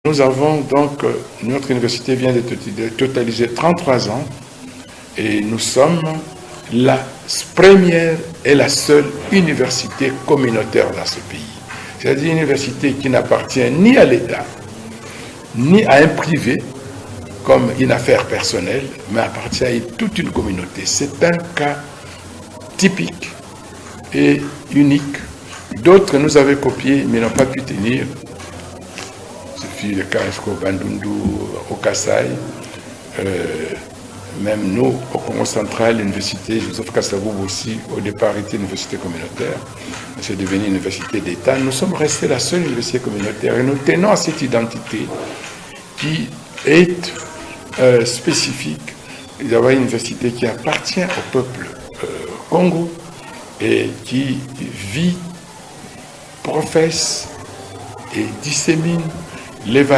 Nous avons donc, notre université vient de totaliser 33 ans et nous sommes la première et la seule université communautaire dans ce pays. C'est-à-dire une université qui n'appartient ni à l'État, ni à un privé, comme une affaire personnelle, mais appartient à toute une communauté. C'est un cas typique et unique. D'autres nous avaient copié, mais n'ont pas pu tenir. Ce fut le cas jusqu'au Bandundu, au Kasaï. Même nous, au Congo central, l'université Joseph Kasavubu aussi, au départ était une université communautaire. C'est devenu une université d'État. Nous sommes restés la seule université communautaire et nous tenons à cette identité qui est spécifique d'avoir une université qui appartient au peuple Congo et qui vit, professe et dissémine l'évangile.